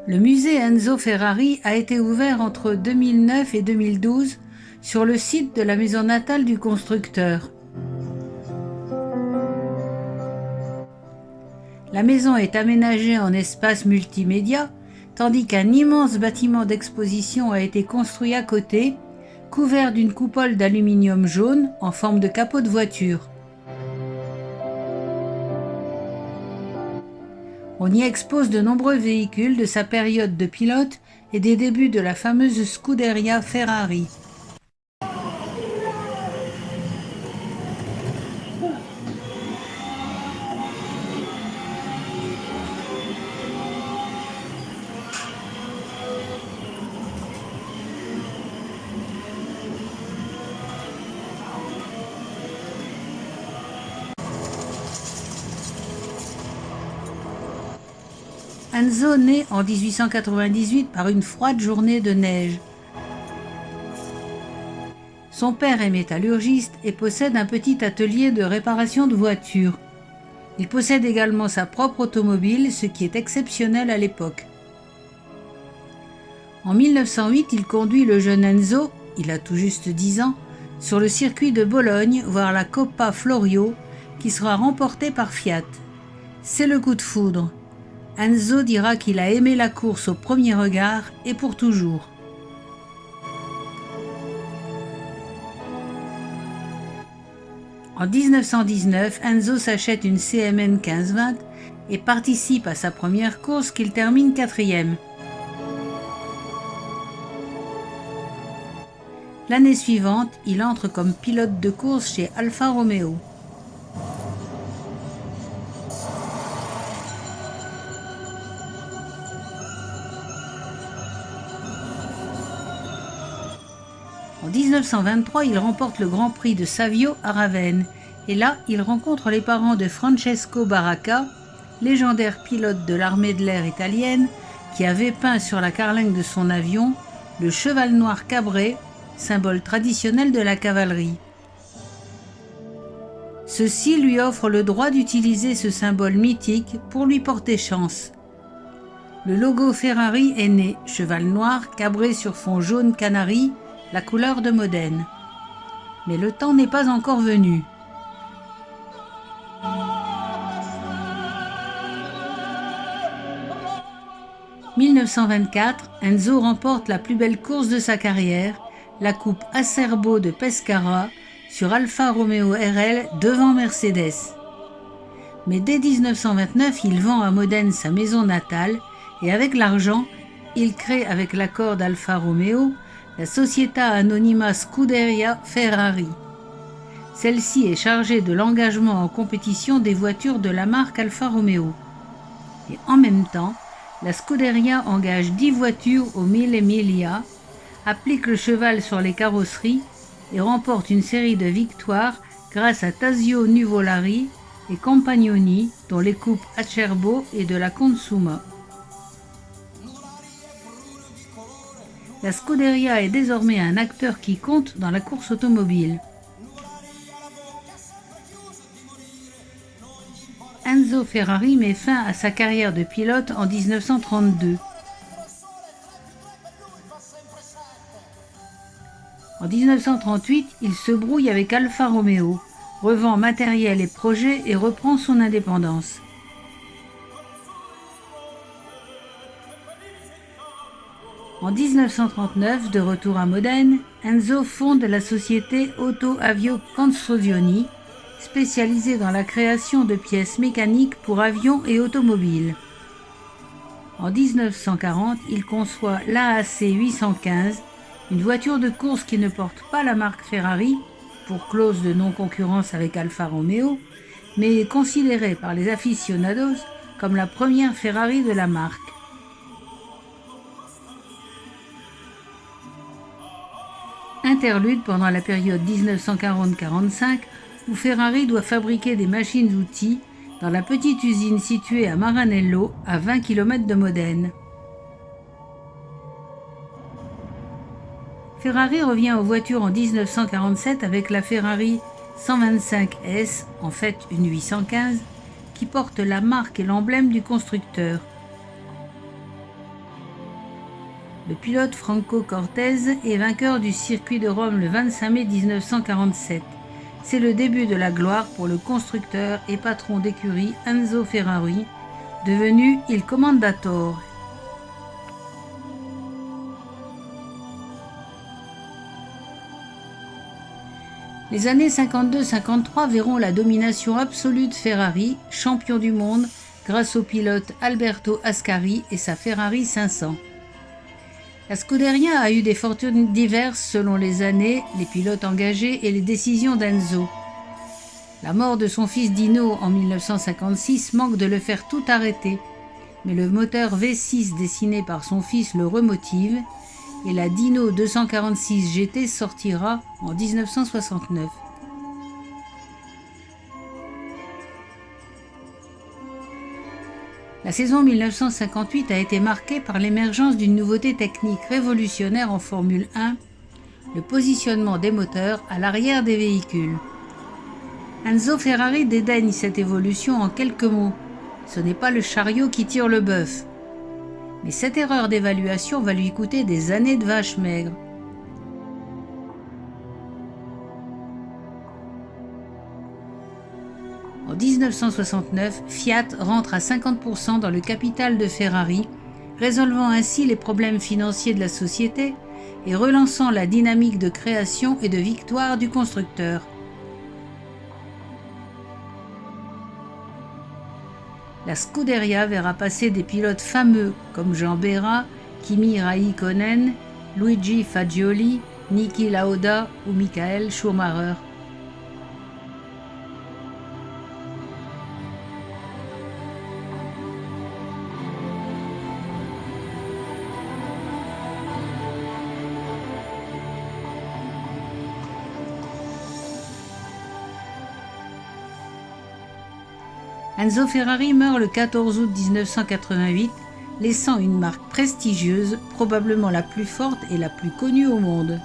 Le musée Enzo Ferrari a été ouvert entre 2009 et 2012 sur le site de la maison natale du constructeur. La maison est aménagée en espace multimédia, tandis qu'un immense bâtiment d'exposition a été construit à côté, couvert d'une coupole d'aluminium jaune en forme de capot de voiture. On y expose de nombreux véhicules de sa période de pilote et des débuts de la fameuse Scuderia Ferrari. Enzo naît en 1898 par une froide journée de neige. Son père est métallurgiste et possède un petit atelier de réparation de voitures. Il possède également sa propre automobile, ce qui est exceptionnel à l'époque. En 1908, il conduit le jeune Enzo, il a tout juste 10 ans, sur le circuit de Bologne voir la Coppa Florio qui sera remportée par Fiat. C'est le coup de foudre. Enzo dira qu'il a aimé la course au premier regard et pour toujours. En 1919, Enzo s'achète une CMN 1520 et participe à sa première course qu'il termine 4e. L'année suivante, il entre comme pilote de course chez Alfa Romeo. En 1923, il remporte le Grand Prix de Savio à Ravenne et là, il rencontre les parents de Francesco Baracca, légendaire pilote de l'armée de l'air italienne qui avait peint sur la carlingue de son avion le cheval noir cabré, symbole traditionnel de la cavalerie. Ceux-ci lui offrent le droit d'utiliser ce symbole mythique pour lui porter chance. Le logo Ferrari est né, cheval noir cabré sur fond jaune canari, la couleur de Modène. Mais le temps n'est pas encore venu. En 1924, Enzo remporte la plus belle course de sa carrière, la Coupe Acerbo de Pescara sur Alfa Romeo RL devant Mercedes. Mais dès 1929, il vend à Modène sa maison natale et avec l'argent, il crée avec l'accord d'Alfa Romeo la Società Anonima Scuderia Ferrari. Celle-ci est chargée de l'engagement en compétition des voitures de la marque Alfa Romeo. Et en même temps, la Scuderia engage 10 voitures au Mille Miglia, applique le cheval sur les carrosseries et remporte une série de victoires grâce à Tazio Nuvolari et Compagnoni, dont les coupes Acerbo et de la Consuma. La Scuderia est désormais un acteur qui compte dans la course automobile. Enzo Ferrari met fin à sa carrière de pilote en 1932. En 1938, il se brouille avec Alfa Romeo, revend matériel et projets et reprend son indépendance. En 1939, de retour à Modène, Enzo fonde la société Auto Avio Costruzioni, spécialisée dans la création de pièces mécaniques pour avions et automobiles. En 1940, il conçoit l'AAC 815, une voiture de course qui ne porte pas la marque Ferrari, pour clause de non-concurrence avec Alfa Romeo, mais est considérée par les aficionados comme la première Ferrari de la marque. Interlude pendant la période 1940-45 où Ferrari doit fabriquer des machines-outils dans la petite usine située à Maranello, à 20 km de Modène. Ferrari revient aux voitures en 1947 avec la Ferrari 125S, en fait une 815, qui porte la marque et l'emblème du constructeur. Le pilote Franco Cortese est vainqueur du circuit de Rome le 25 mai 1947. C'est le début de la gloire pour le constructeur et patron d'écurie Enzo Ferrari, devenu Il Commendatore. Les années 52-53 verront la domination absolue de Ferrari, champion du monde, grâce au pilote Alberto Ascari et sa Ferrari 500. La Scuderia a eu des fortunes diverses selon les années, les pilotes engagés et les décisions d'Enzo. La mort de son fils Dino en 1956 manque de le faire tout arrêter, mais le moteur V6 dessiné par son fils le remotive et la Dino 246 GT sortira en 1969. La saison 1958 a été marquée par l'émergence d'une nouveauté technique révolutionnaire en Formule 1, le positionnement des moteurs à l'arrière des véhicules. Enzo Ferrari dédaigne cette évolution en quelques mots. Ce n'est pas le chariot qui tire le bœuf. Mais cette erreur d'évaluation va lui coûter des années de vaches maigres. En 1969, Fiat rentre à 50% dans le capital de Ferrari, résolvant ainsi les problèmes financiers de la société et relançant la dynamique de création et de victoire du constructeur. La Scuderia verra passer des pilotes fameux comme Jean Berra, Kimi Räikkönen, Luigi Fagioli, Niki Lauda ou Michael Schumacher. Enzo Ferrari meurt le 14 août 1988, laissant une marque prestigieuse, probablement la plus forte et la plus connue au monde.